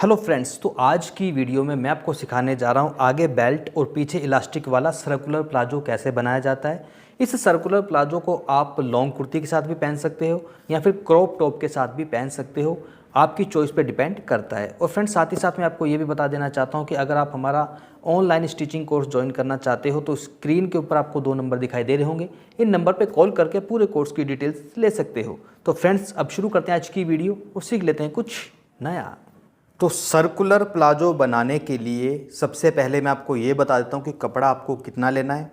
Hello friends, तो आज की वीडियो में मैं आपको सिखाने जा रहा हूँ आगे बेल्ट और पीछे इलास्टिक वाला सर्कुलर प्लाजो कैसे बनाया जाता है। इस सर्कुलर प्लाजो को आप लॉन्ग कुर्ती के साथ भी पहन सकते हो या फिर क्रॉप टॉप के साथ भी पहन सकते हो, आपकी चॉइस पे डिपेंड करता है। और फ्रेंड्स, साथ ही साथ मैं आपको ये भी बता देना चाहता हूँ कि अगर आप हमारा ऑनलाइन स्टिचिंग कोर्स ज्वाइन करना चाहते हो तो स्क्रीन के ऊपर आपको 2 नंबर दिखाई दे रहे होंगे। इन नंबर पर कॉल करके पूरे कोर्स की डिटेल्स ले सकते हो। तो फ्रेंड्स, अब शुरू करते हैं आज की वीडियो और सीख लेते हैं कुछ नया। तो सर्कुलर प्लाजो बनाने के लिए सबसे पहले मैं आपको ये बता देता हूँ कि कपड़ा आपको कितना लेना है।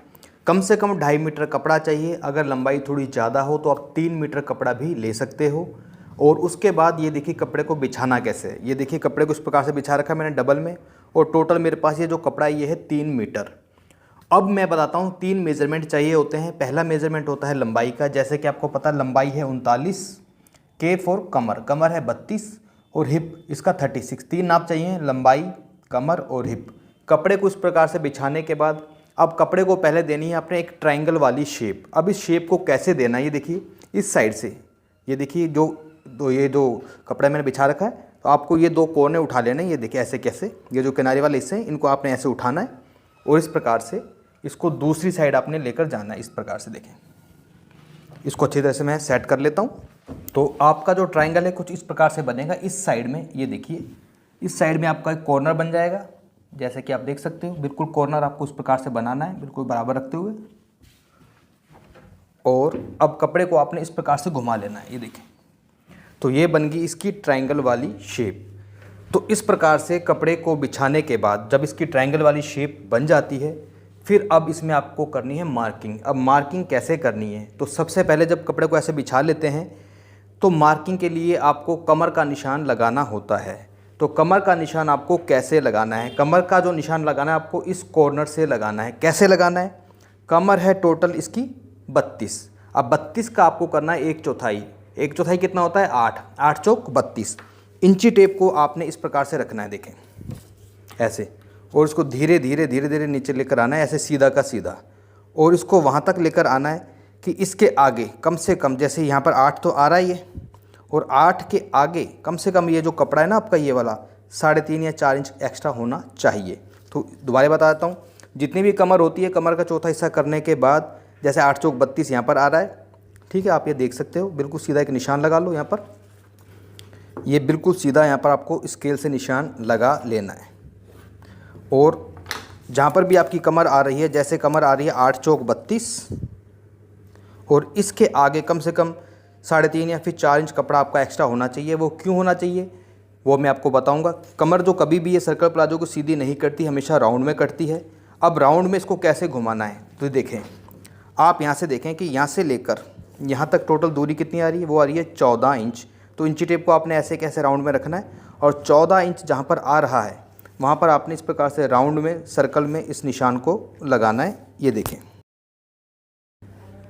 कम से कम 2.5 मीटर कपड़ा चाहिए। अगर लंबाई थोड़ी ज़्यादा हो तो आप 3 मीटर कपड़ा भी ले सकते हो। और उसके बाद ये देखिए कपड़े को बिछाना कैसे है। ये देखिए कपड़े को इस प्रकार से बिछा रखा है मैंने डबल में, और टोटल मेरे पास ये जो कपड़ा है ये है 3 मीटर। अब मैं बताता हूँ 3 मेज़रमेंट चाहिए होते हैं। पहला मेज़रमेंट होता है लंबाई का। जैसे कि आपको पता लंबाई है 39, के फॉर कमर, कमर है 32 और हिप इसका 36। 3 नाप चाहिए, लंबाई, कमर और हिप। कपड़े को इस प्रकार से बिछाने के बाद अब कपड़े को पहले देनी है आपने एक ट्रायंगल वाली शेप। अब इस शेप को कैसे देना है, ये देखिए इस साइड से, ये देखिए ये जो कपड़ा मैंने बिछा रखा है, तो आपको ये 2 कोने उठा लेने हैं। ये देखिए ऐसे कैसे, ये जो किनारे वाले हिस्से हैं इनको आपने ऐसे उठाना है और इस प्रकार से इसको दूसरी साइड आपने लेकर जाना है। इस प्रकार से देखें, इसको अच्छी तरह से मैं सेट कर लेता हूँ। तो आपका जो ट्रायंगल है कुछ इस प्रकार से बनेगा। इस साइड में ये देखिए, इस साइड में आपका एक कॉर्नर बन जाएगा, जैसे कि आप देख सकते हो। बिल्कुल कॉर्नर आपको इस प्रकार से बनाना है, बिल्कुल बराबर रखते हुए। और अब कपड़े को आपने इस प्रकार से घुमा लेना है, ये देखें। तो ये बन गई इसकी ट्रायंगल वाली शेप। तो इस प्रकार से कपड़े को बिछाने के बाद जब इसकी ट्रायंगल वाली शेप बन जाती है, फिर अब इसमें आपको करनी है मार्किंग। अब मार्किंग कैसे करनी है, तो सबसे पहले जब कपड़े को ऐसे बिछा लेते हैं तो मार्किंग के लिए आपको कमर का निशान लगाना होता है। तो कमर का निशान आपको कैसे लगाना है, कमर का जो निशान लगाना है आपको इस कॉर्नर से लगाना है। कैसे लगाना है, कमर है टोटल इसकी 32। अब 32 का आपको करना है 1/4। 1/4 कितना होता है, 8। 8 चौक 32। इंची टेप को आपने इस प्रकार से रखना है, देखें ऐसे, और इसको धीरे धीरे धीरे धीरे नीचे लेकर आना है, ऐसे सीधा का सीधा। और इसको वहाँ तक लेकर आना है कि इसके आगे कम से कम, जैसे यहाँ पर 8 तो आ रहा ही है, और 8 के आगे कम से कम ये जो कपड़ा है ना आपका ये वाला 3.5 या 4 इंच एक्स्ट्रा होना चाहिए। तो दोबारा बता देता हूँ, जितनी भी कमर होती है, कमर का चौथा हिस्सा करने के बाद जैसे 8 चौक 32 यहाँ पर आ रहा है, ठीक है, आप ये देख सकते हो। बिल्कुल सीधा एक निशान लगा लो यहाँ पर, ये बिल्कुल सीधा यहाँ पर आपको स्केल से निशान लगा लेना है। और जहाँ पर भी आपकी कमर आ रही है, जैसे कमर आ रही है 8 चौक 32, और इसके आगे कम से कम 3.5 या फिर 4 इंच कपड़ा आपका एक्स्ट्रा होना चाहिए। वो क्यों होना चाहिए वो मैं आपको बताऊंगा। कमर जो कभी भी ये सर्कल प्लाजो को सीधी नहीं करती, हमेशा राउंड में कटती है। अब राउंड में इसको कैसे घुमाना है, तो देखें आप यहाँ से देखें कि यहाँ से लेकर यहाँ तक टोटल दूरी कितनी आ रही है, वो आ रही है 14 इंच। तो इंची टेप को आपने ऐसे कैसे राउंड में रखना है, और 14 इंच जहाँ पर आ रहा है वहाँ पर आपने इस प्रकार से राउंड में सर्कल में इस निशान को लगाना है। ये देखें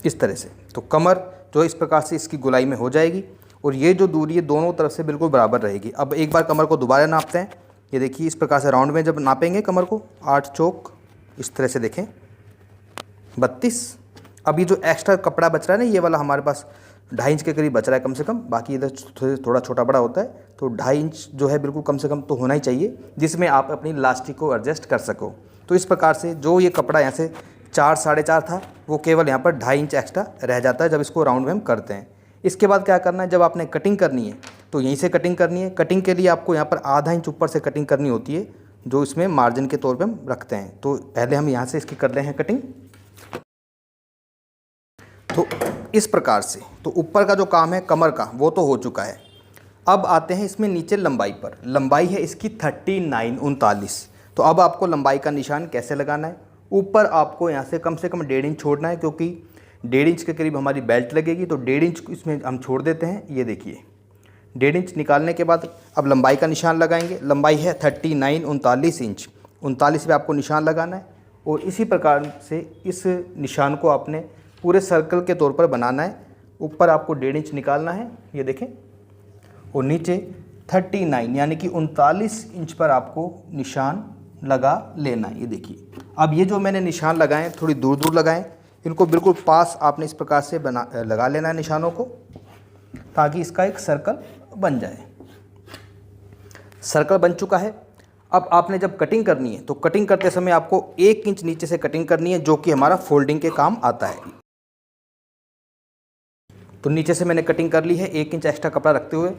इस तरह से। तो कमर जो इस प्रकार से इसकी गोलाई में हो जाएगी, और ये जो दूरी है दोनों तरफ से बिल्कुल बराबर रहेगी। अब एक बार कमर को दोबारा नापते हैं। ये देखिए इस प्रकार से राउंड में जब नापेंगे कमर को 8 चौक इस तरह से देखें 32। अब ये जो एक्स्ट्रा कपड़ा बच रहा है ना, ये वाला हमारे पास 2.5 इंच के करीब बच रहा है कम से कम। बाकी इधर थोड़ा छोटा बड़ा होता है, तो 2.5 इंच जो है बिल्कुल कम से कम तो होना ही चाहिए, जिसमें आप अपनी इलास्टिक को एडजस्ट कर सको। तो इस प्रकार से जो ये कपड़ा यहाँ से 4 साढ़े 4 था, वो केवल यहाँ पर 2.5 इंच एक्स्ट्रा रह जाता है जब इसको राउंड में हम करते हैं। इसके बाद क्या करना है, जब आपने कटिंग करनी है तो यहीं से कटिंग करनी है। कटिंग के लिए आपको यहाँ पर ½ इंच ऊपर से कटिंग करनी होती है, जो इसमें मार्जिन के तौर पर हम रखते हैं। तो पहले हम यहाँ से इसकी कर रहे हैं कटिंग। तो इस प्रकार से, तो ऊपर का जो काम है कमर का वो तो हो चुका है। अब आते हैं इसमें नीचे लंबाई पर। लंबाई है इसकी 39 तो अब आपको लंबाई का निशान कैसे लगाना है, ऊपर आपको यहाँ से कम 1.5 इंच छोड़ना है, क्योंकि 1.5 इंच के करीब हमारी बेल्ट लगेगी। तो 1.5 इंच इसमें हम छोड़ देते हैं। ये देखिए 1.5 इंच निकालने के बाद अब लंबाई का निशान लगाएंगे। लंबाई है 39 इंच। 39 पे आपको निशान लगाना है, और इसी प्रकार से इस निशान को आपने पूरे सर्कल के तौर पर बनाना है। ऊपर आपको 1.5 इंच निकालना है, ये देखें, और नीचे 39 यानी कि 39 इंच पर आपको निशान लगा लेना है। ये देखिए अब ये जो मैंने निशान लगाए थोड़ी दूर दूर लगाएं, इनको बिल्कुल पास आपने इस प्रकार से लगा लेना है निशानों को, ताकि इसका एक सर्कल बन जाए। सर्कल बन चुका है। अब आपने जब कटिंग करनी है तो कटिंग करते समय आपको 1 इंच नीचे से कटिंग करनी है, जो कि हमारा फोल्डिंग के काम आता है। तो नीचे से मैंने कटिंग कर ली है 1 इंच एक्स्ट्रा कपड़ा रखते हुए।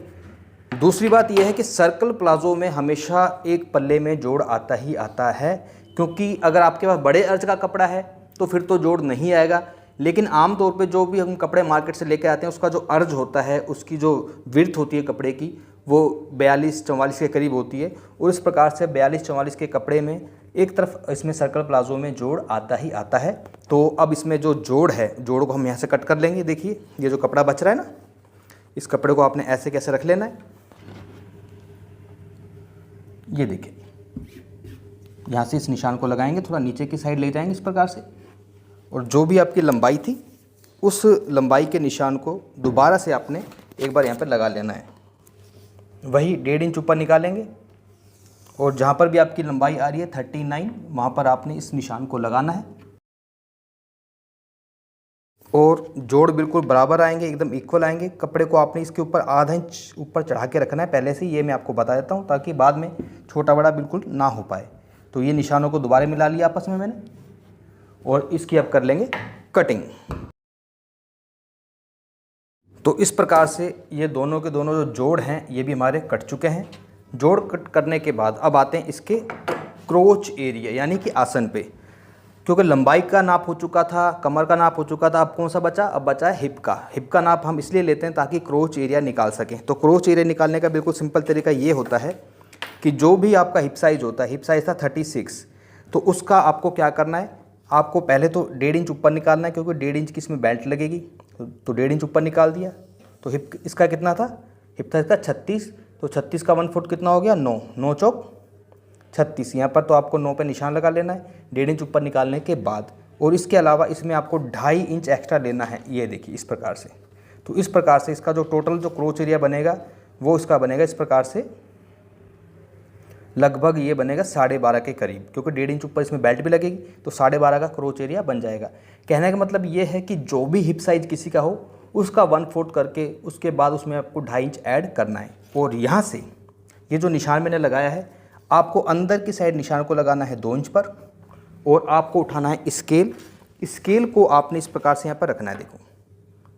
दूसरी बात यह है कि सर्कल प्लाजो में हमेशा एक पल्ले में जोड़ आता ही आता है, क्योंकि अगर आपके पास बड़े अर्ज का कपड़ा है तो फिर तो जोड़ नहीं आएगा, लेकिन आम तौर पे जो भी हम कपड़े मार्केट से लेके आते हैं उसका जो अर्ज होता है, उसकी जो विड्थ होती है कपड़े की, वो 42-44 के करीब होती है। और इस प्रकार से 42-44 के कपड़े में एक तरफ इसमें सर्कल प्लाजो में जोड़ आता ही आता है। तो अब इसमें जो जोड़ है, जोड़ को हम यहाँ से कट कर लेंगे। देखिए ये जो कपड़ा बच रहा है ना, इस कपड़े को आपने ऐसे कैसे रख लेना है, ये देखिए यहाँ से इस निशान को लगाएंगे, थोड़ा नीचे की साइड ले जाएंगे इस प्रकार से, और जो भी आपकी लंबाई थी उस लंबाई के निशान को दोबारा से आपने एक बार यहाँ पर लगा लेना है। वही 1.5 इंच ऊपर निकालेंगे और जहाँ पर भी आपकी लंबाई आ रही है 39, वहाँ पर आपने इस निशान को लगाना है और जोड़ बिल्कुल बराबर आएंगे, एकदम इक्वल आएंगे। कपड़े को आपने इसके ऊपर आधा इंच ऊपर चढ़ा के रखना है पहले से, ये मैं आपको बता देता हूँ ताकि बाद में छोटा बड़ा बिल्कुल ना हो पाए। तो ये निशानों को दोबारा मिला लिया आपस में मैंने, और इसकी अब कर लेंगे कटिंग। तो इस प्रकार से ये दोनों के दोनों जो जोड़ हैं ये भी हमारे कट चुके हैं। जोड़ कट करने के बाद अब आते हैं इसके क्रोच एरिया यानी कि आसन पे, क्योंकि लंबाई का नाप हो चुका था, कमर का नाप हो चुका था, अब कौन सा बचा, अब बचा है हिप का। हिप का नाप हम इसलिए लेते हैं ताकि क्रोच एरिया निकाल सकें। तो क्रोच एरिया निकालने का बिल्कुल सिंपल तरीका ये होता है कि जो भी आपका हिप साइज़ होता है, हिप साइज़ था 36, तो उसका आपको क्या करना है, आपको पहले तो 1.5 इंच ऊपर निकालना है, क्योंकि 1.5 इंच की इसमें बेल्ट लगेगी। तो 1.5 इंच ऊपर निकाल दिया। तो हिप इसका कितना था, हिप था इसका 36, तो 36 का 1 फुट कितना हो गया, 9, 9 चौक 36। यहाँ पर तो आपको 9 पे निशान लगा लेना है 1.5 इंच ऊपर निकालने के बाद। और इसके अलावा इसमें आपको 2.5 इंच एक्स्ट्रा लेना है, ये देखिए इस प्रकार से। तो इस प्रकार से इसका जो टोटल जो क्रोच एरिया बनेगा वो इसका बनेगा इस प्रकार से, लगभग ये बनेगा 12.5 के करीब, क्योंकि 1.5 इंच ऊपर इसमें बेल्ट भी लगेगी तो 12.5 का क्रोच एरिया बन जाएगा। कहने का मतलब ये है कि जो भी हिप साइज किसी का हो उसका 1 फुट करके उसके बाद उसमें आपको 2.5 इंच ऐड करना है। और यहाँ से ये जो निशान मैंने लगाया है, आपको अंदर की साइड निशान को लगाना है 2 इंच पर, और आपको उठाना है स्केल। स्केल को आपने इस प्रकार से यहाँ पर रखना है, देखो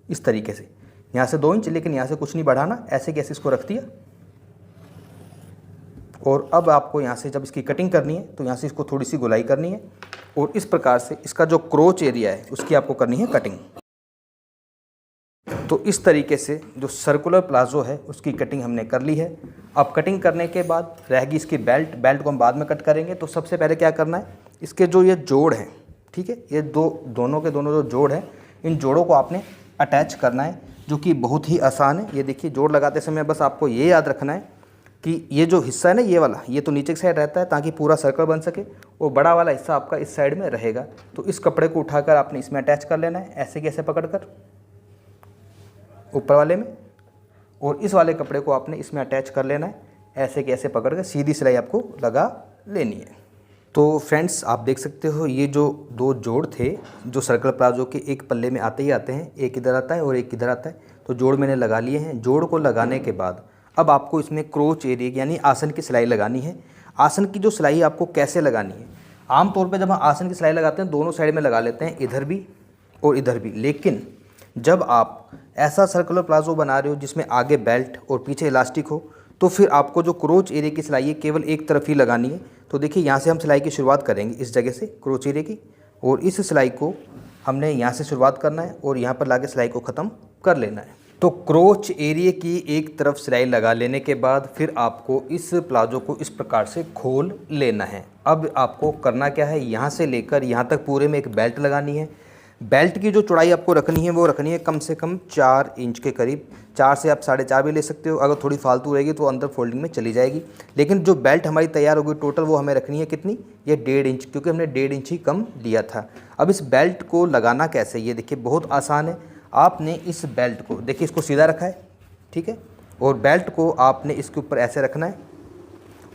इस तरीके से, यहाँ से 2 इंच, लेकिन यहाँ से कुछ नहीं बढ़ाना, ऐसे कैसे इसको रख दिया। और अब आपको यहाँ से जब इसकी कटिंग करनी है तो यहाँ से इसको थोड़ी सी गोलाई करनी है, और इस प्रकार से इसका जो क्रोच एरिया है उसकी आपको करनी है कटिंग। तो इस तरीके से जो सर्कुलर प्लाजो है उसकी कटिंग हमने कर ली है। अब कटिंग करने के बाद रहेगी इसकी बेल्ट। बेल्ट को हम बाद में कट करेंगे। तो सबसे पहले क्या करना है, इसके जो ये जोड़ हैं, ठीक है, ये दोनों के दोनों जो जोड़ हैं, इन जोड़ों को आपने अटैच करना है, जो कि बहुत ही आसान है। ये देखिए, जोड़ लगाते समय बस आपको ये याद रखना है कि ये जो हिस्सा है ना, ये वाला, ये तो नीचे की साइड रहता है ताकि पूरा सर्कल बन सके, और बड़ा वाला हिस्सा आपका इस साइड में रहेगा। तो इस कपड़े को उठाकर आपने इसमें अटैच कर लेना है, ऐसे कैसे पकड़कर ऊपर वाले में, और इस वाले कपड़े को आपने इसमें अटैच कर लेना है, ऐसे कैसे पकड़कर सीधी सिलाई आपको लगा लेनी है। तो फ्रेंड्स, आप देख सकते हो ये जो 2 जोड़ थे जो सर्कल प्लाजो के एक पल्ले में आते ही आते हैं, एक इधर आता है और एक इधर आता है। तो जोड़ मैंने लगा लिए हैं। जोड़ को लगाने के बाद अब आपको इसमें क्रोच एरिया यानी आसन की सिलाई लगानी है। आसन की जो सिलाई आपको कैसे लगानी है, आमतौर पे जब हम आसन की सिलाई लगाते हैं दोनों साइड में लगा लेते हैं, इधर भी और इधर भी। लेकिन जब आप ऐसा सर्कुलर प्लाजो बना रहे हो जिसमें आगे बेल्ट और पीछे इलास्टिक हो, तो फिर आपको जो क्रोच एरिया की सिलाई है केवल एक तरफ ही लगानी है। तो देखिए, यहाँ से हम सिलाई की शुरुआत करेंगे, इस जगह से क्रोच एरिया की, और इस सिलाई को हमने यहाँ से शुरुआत करना है और यहाँ पर लाके सिलाई को ख़त्म कर लेना है। तो क्रोच एरिया की एक तरफ सिलाई लगा लेने के बाद फिर आपको इस प्लाजो को इस प्रकार से खोल लेना है। अब आपको करना क्या है, यहाँ से लेकर यहाँ तक पूरे में एक बेल्ट लगानी है। बेल्ट की जो चौड़ाई आपको रखनी है वो रखनी है कम से कम 4 इंच के करीब। 4 से आप 4.5 भी ले सकते हो। अगर थोड़ी फालतू रहेगी तो अंदर फोल्डिंग में चली जाएगी। लेकिन जो बेल्ट हमारी तैयार होगी टोटल, वो हमें रखनी है कितनी, ये 1.5 इंच, क्योंकि हमने 1.5 इंच ही कम लिया था। अब इस बेल्ट को लगाना कैसे, ये देखिए बहुत आसान है। आपने इस बेल्ट को, देखिए इसको सीधा रखा है, ठीक है, और बेल्ट को आपने इसके ऊपर ऐसे रखना है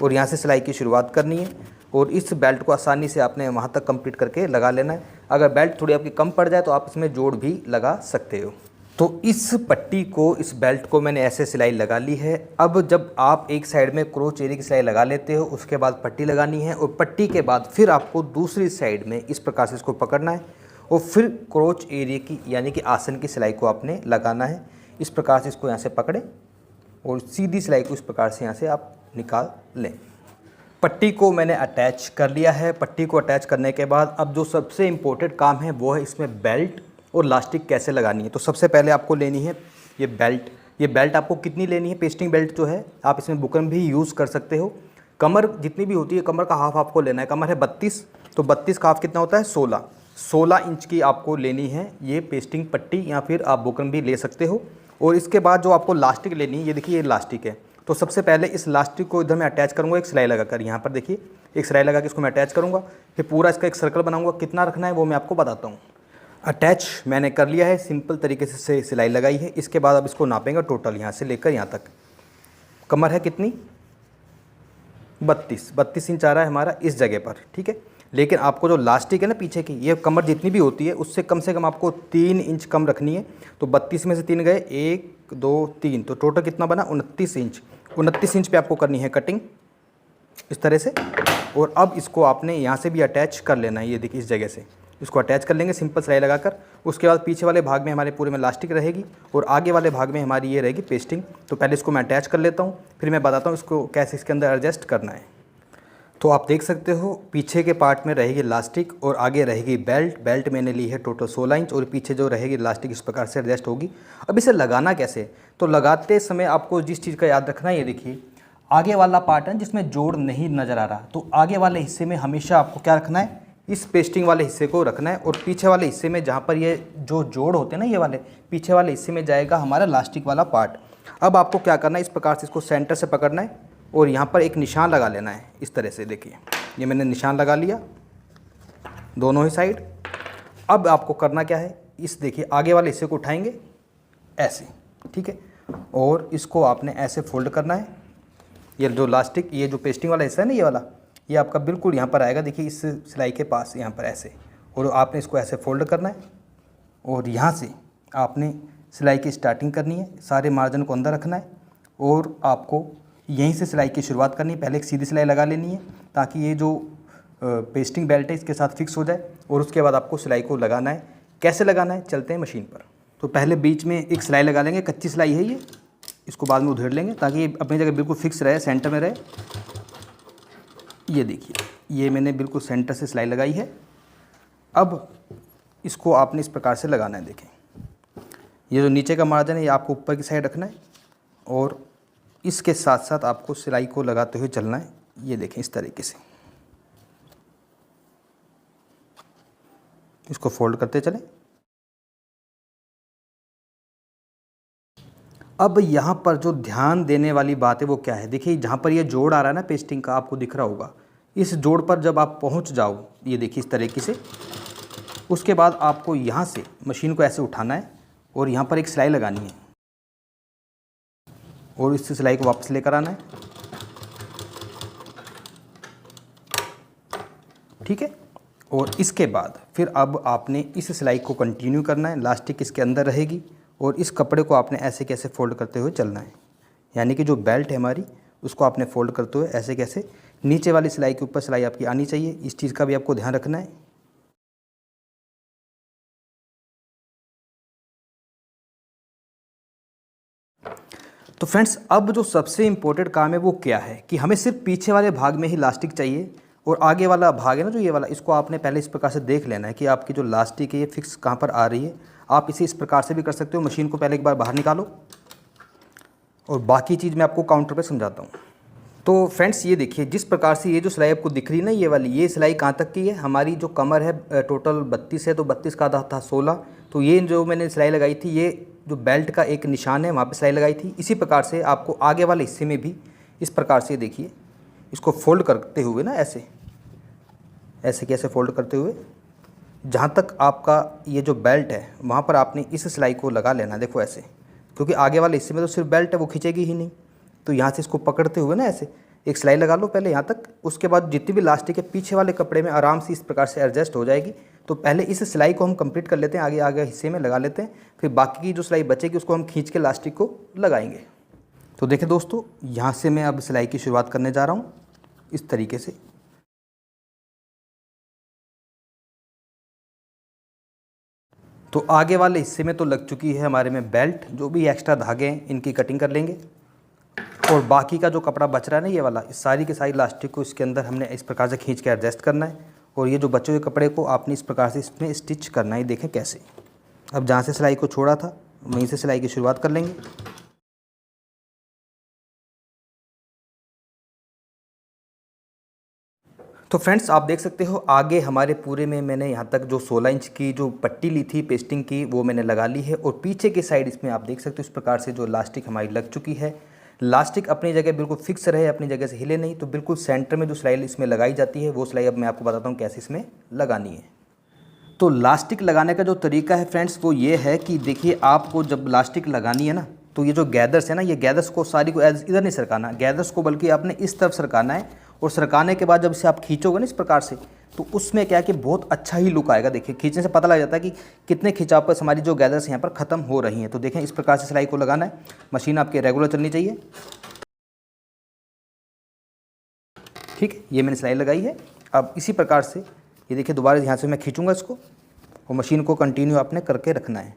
और यहाँ से सिलाई की शुरुआत करनी है, और इस बेल्ट को आसानी से आपने वहाँ तक कंप्लीट करके लगा लेना है। अगर बेल्ट थोड़ी आपकी कम पड़ जाए तो आप इसमें जोड़ भी लगा सकते हो। तो इस पट्टी को, इस बेल्ट को मैंने ऐसे सिलाई लगा ली है। अब जब आप एक साइड में क्रोच एरिया की सिलाई लगा लेते हो, उसके बाद पट्टी लगानी है और पट्टी के बाद फिर आपको दूसरी साइड में इस प्रकार से इसको पकड़ना है और फिर क्रोच एरिया की यानी कि आसन की सिलाई को आपने लगाना है। इस प्रकार से इसको यहाँ से पकड़ें और सीधी सिलाई को इस प्रकार से यहाँ से आप निकाल लें। पट्टी को मैंने अटैच कर लिया है। पट्टी को अटैच करने के बाद अब जो सबसे इम्पोर्टेंट काम है वो है इसमें बेल्ट और लास्टिक कैसे लगानी है। तो सबसे पहले आपको लेनी है ये बेल्ट। ये बेल्ट आपको कितनी लेनी है, पेस्टिंग बेल्ट जो है आप इसमें बुकरम भी यूज़ कर सकते हो। कमर जितनी भी होती है, कमर का हाफ आपको लेना है। कमर है 32, तो 32 का हाफ कितना होता है 16 इंच की आपको लेनी है ये पेस्टिंग पट्टी, या फिर आप बुकरम भी ले सकते हो। और इसके बाद जो आपको लास्टिक लेनी है, ये देखिए ये लास्टिक है। तो सबसे पहले इस लास्टिक को इधर मैं अटैच करूँगा एक सिलाई लगाकर। यहाँ पर देखिए एक सिलाई लगा के इसको मैं अटैच करूँगा, फिर पूरा इसका एक सर्कल बनाऊँगा। कितना रखना है वो मैं आपको बताता हूँ। अटैच मैंने कर लिया है, सिंपल तरीके से सिलाई लगाई है। इसके बाद अब इसको नापेंगे टोटल यहाँ से लेकर यहाँ तक। कमर है कितनी 32 इंच आ रहा है हमारा इस जगह पर, ठीक है। लेकिन आपको जो लास्टिक है ना पीछे की, ये कमर जितनी भी होती है उससे कम से कम आपको 3 इंच कम रखनी है। तो 32 में से 3 गए, 1 2 3, तो टोटल कितना बना 29 इंच। 29 इंच पे आपको करनी है कटिंग इस तरह से। और अब इसको आपने यहाँ से भी अटैच कर लेना है। ये देखिए इस जगह से इसको अटैच कर लेंगे सिंपल सिलाई लगाकर। उसके बाद पीछे वाले भाग में हमारे पूरे में लास्टिक रहेगी और आगे वाले भाग में हमारी ये रहेगी पेस्टिंग। तो पहले इसको मैं अटैच कर लेता हूँ, फिर मैं बताता हूँ इसको कैसे इसके अंदर एडजस्ट करना है। तो आप देख सकते हो पीछे के पार्ट में रहेगी लास्टिक और आगे रहेगी बेल्ट। बेल्ट मैंने ली है टोटल 16 इंच और पीछे जो रहेगी लास्टिक इस प्रकार से एडजस्ट होगी। अब इसे लगाना कैसे, तो लगाते समय आपको जिस चीज़ का याद रखना है, ये देखिए आगे वाला पार्ट है जिसमें जोड़ नहीं नज़र आ रहा, तो आगे वाले हिस्से में हमेशा आपको क्या रखना है, इस पेस्टिंग वाले हिस्से को रखना है। और पीछे वाले हिस्से में जहाँ पर ये जो जोड़ होते हैं ना, ये वाले पीछे वाले हिस्से में जाएगा हमारा लास्टिक वाला पार्ट। अब आपको क्या करना है, इस प्रकार से इसको सेंटर से पकड़ना है और यहाँ पर एक निशान लगा लेना है इस तरह से। देखिए ये मैंने निशान लगा लिया दोनों ही साइड। अब आपको करना क्या है, इस देखिए आगे वाले हिस्से को उठाएंगे ऐसे, ठीक है, और इसको आपने ऐसे फोल्ड करना है। ये जो लास्टिक, ये जो पेस्टिंग वाला हिस्सा है ना, ये वाला, ये आपका बिल्कुल यहाँ पर आएगा। देखिए इस सिलाई के पास यहाँ पर ऐसे, और आपने इसको ऐसे फोल्ड करना है और यहाँ से आपने सिलाई की स्टार्टिंग करनी है। सारे मार्जिन को अंदर रखना है और आपको यहीं से सिलाई की शुरुआत करनी है। पहले एक सीधी सिलाई लगा लेनी है ताकि ये जो पेस्टिंग बेल्ट है इसके साथ फिक्स हो जाए, और उसके बाद आपको सिलाई को लगाना है। कैसे लगाना है, चलते हैं मशीन पर। तो पहले बीच में एक सिलाई लगा लेंगे, कच्ची सिलाई है ये, इसको बाद में उधेड़ लेंगे ताकि ये अपनी जगह बिल्कुल फिक्स रहे, सेंटर में रहे। ये देखिए ये मैंने बिल्कुल सेंटर से सिलाई लगाई है। अब इसको आपने इस प्रकार से लगाना है। देखें ये जो नीचे का मार्जिन है ये आपको ऊपर की साइड रखना है और इसके साथ साथ आपको सिलाई को लगाते हुए चलना है। ये देखें इस तरीके से इसको फोल्ड करते चलें। अब यहाँ पर जो ध्यान देने वाली बात है वो क्या है, देखिए जहाँ पर ये जोड़ आ रहा है ना पेस्टिंग का, आपको दिख रहा होगा। इस जोड़ पर जब आप पहुँच जाओ, ये देखिए इस तरीके से, उसके बाद आपको यहाँ से मशीन को ऐसे उठाना है और यहाँ पर एक सिलाई लगानी है और इस सिलाई को वापस लेकर आना है, ठीक है। और इसके बाद फिर अब आपने इस सिलाई को कंटिन्यू करना है। लास्टिक इसके अंदर रहेगी और इस कपड़े को आपने ऐसे कैसे फोल्ड करते हुए चलना है, यानी कि जो बेल्ट है हमारी उसको आपने फोल्ड करते हुए ऐसे कैसे, नीचे वाली सिलाई के ऊपर सिलाई आपकी आनी चाहिए। इस चीज़ का भी आपको ध्यान रखना है। तो फ्रेंड्स अब जो सबसे इम्पोर्टेंट काम है वो क्या है कि हमें सिर्फ पीछे वाले भाग में ही लास्टिक चाहिए और आगे वाला भाग है ना जो ये वाला, इसको आपने पहले इस प्रकार से देख लेना है कि आपकी जो लास्टिक है ये फिक्स कहाँ पर आ रही है। आप इसे इस प्रकार से भी कर सकते हो। मशीन को पहले एक बार बाहर निकालो और बाकी चीज़ मैं आपको काउंटर पे समझाता हूँ। तो फ्रेंड्स ये देखिए जिस प्रकार से ये जो सिलाई आपको दिख रही है ना, ये वाली, ये सिलाई कहाँ तक की है, हमारी जो कमर है टोटल 32 है, तो 32 का आधा था 16। तो ये जो मैंने सिलाई लगाई थी, ये जो बेल्ट का एक निशान है वहाँ पे सिलाई लगाई थी। इसी प्रकार से आपको आगे वाले हिस्से में भी इस प्रकार से देखिए इसको फोल्ड करते हुए ना ऐसे ऐसे कैसे फोल्ड करते हुए जहाँ तक आपका ये जो बेल्ट है वहाँ पर आपने इस सिलाई को लगा लेना। देखो ऐसे, क्योंकि आगे वाले हिस्से में तो सिर्फ बेल्ट है, वो खींचेगी ही नहीं। तो यहाँ से इसको पकड़ते हुए ना ऐसे एक सिलाई लगा लो पहले यहाँ तक। उसके बाद जितनी भी लास्टिक है पीछे वाले कपड़े में आराम से इस प्रकार से एडजस्ट हो जाएगी। तो पहले इस सिलाई को हम कंप्लीट कर लेते हैं, आगे आगे हिस्से में लगा लेते हैं, फिर बाकी की जो सिलाई बचेगी उसको हम खींच के लास्टिक को लगाएंगे। तो देखिए दोस्तों, यहाँ से मैं अब सिलाई की शुरुआत करने जा रहा हूँ इस तरीके से। तो आगे वाले हिस्से में तो लग चुकी है हमारे में बेल्ट, जो भी एक्स्ट्रा धागे हैं इनकी कटिंग कर लेंगे, और बाकी का जो कपड़ा बच रहा है ना ये वाला, इस सारी की सारी लास्टिक को इसके अंदर हमने इस प्रकार से खींच के एडजस्ट करना है, और ये जो बचे हुए कपड़े को आपने इस प्रकार से इसमें स्टिच करना है। देखें कैसे, अब जहाँ से सिलाई को छोड़ा था वहीं से सिलाई की शुरुआत कर लेंगे। तो फ्रेंड्स आप देख सकते हो आगे हमारे पूरे में मैंने यहाँ तक जो 16 इंच की जो पट्टी ली थी पेस्टिंग की वो मैंने लगा ली है, और पीछे की साइड इसमें आप देख सकते हो इस प्रकार से जो लास्टिक हमारी लग चुकी है। लास्टिक अपनी जगह बिल्कुल फिक्स रहे, अपनी जगह से हिले नहीं, तो बिल्कुल सेंटर में जो सिलाई इसमें लगाई जाती है वो सिलाई अब मैं आपको बताता हूँ कैसे इसमें लगानी है। तो लास्टिक लगाने का जो तरीका है फ्रेंड्स वो ये है कि देखिए, आपको जब लास्टिक लगानी है ना, तो ये जो गैदर्स है ना, ये गैदर्स को सारी को इधर नहीं सरकाना, गैदर्स को बल्कि आपने इस तरफ सरकाना है, और सरकाने के बाद जब इसे आप खींचोगे ना इस प्रकार से, तो उसमें क्या है कि बहुत अच्छा ही लुक आएगा। देखिए खींचने से पता लग जाता है कि कितने खिंचाव पर हमारी जो गैदर्स यहाँ पर ख़त्म हो रही हैं। तो देखें इस प्रकार से सिलाई को लगाना है, मशीन आपके रेगुलर चलनी चाहिए। ठीक है, ये मैंने सिलाई लगाई है। अब इसी प्रकार से ये देखिए दोबारा यहाँ से मैं खींचूँगा इसको, और मशीन को कंटिन्यू आपने करके रखना है।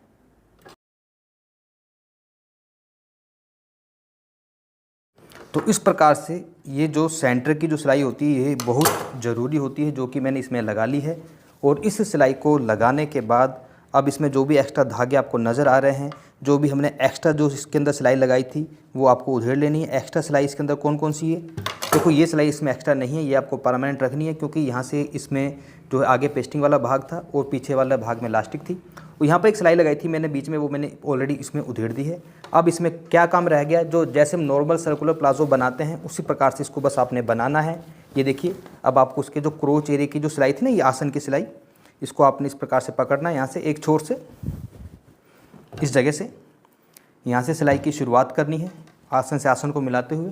तो इस प्रकार से ये जो सेंटर की जो सिलाई होती है ये बहुत ज़रूरी होती है, जो कि मैंने इसमें लगा ली है। और इस सिलाई को लगाने के बाद अब इसमें जो भी एक्स्ट्रा धागे आपको नज़र आ रहे हैं, जो भी हमने एक्स्ट्रा जो इसके अंदर सिलाई लगाई थी वो आपको उधेड़ लेनी है। एक्स्ट्रा सिलाई इसके अंदर कौन कौन सी है, देखो ये सिलाई इसमें एक्स्ट्रा नहीं है, ये आपको परमानेंट रखनी है, क्योंकि यहाँ से इसमें जो आगे पेस्टिंग वाला भाग था और पीछे वाला भाग में लास्टिक थी। और यहाँ पर एक सिलाई लगाई थी मैंने बीच में, वो मैंने ऑलरेडी इसमें उधेड़ दी है। अब इसमें क्या काम रह गया, जो जैसे हम नॉर्मल सर्कुलर प्लाजो बनाते हैं उसी प्रकार से इसको बस आपने बनाना है। ये देखिए, अब आपको उसके जो क्रोच एरिया की जो सिलाई थी ना, ये आसन की सिलाई, इसको आपने इस प्रकार से पकड़ना है, यहाँ से एक छोर से इस जगह से यहाँ से सिलाई की शुरुआत करनी है, आसन से आसन को मिलाते हुए।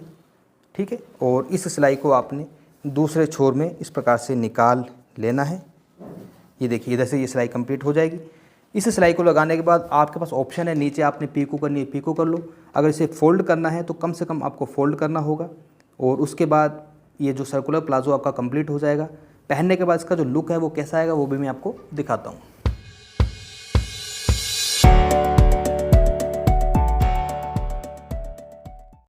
ठीक है, और इस सिलाई को आपने दूसरे छोर में इस प्रकार से निकाल लेना है। ये देखिए इधर से ये सिलाई कंप्लीट हो जाएगी। इस सिलाई को लगाने के बाद आपके पास ऑप्शन है, नीचे आपने पीको करनी है पीको कर लो, अगर इसे फोल्ड करना है तो कम से कम आपको फोल्ड करना होगा, और उसके बाद ये जो सर्कुलर प्लाजो आपका कंप्लीट हो जाएगा। पहनने के बाद इसका जो लुक है वो कैसा आएगा वो भी मैं आपको दिखाता हूँ।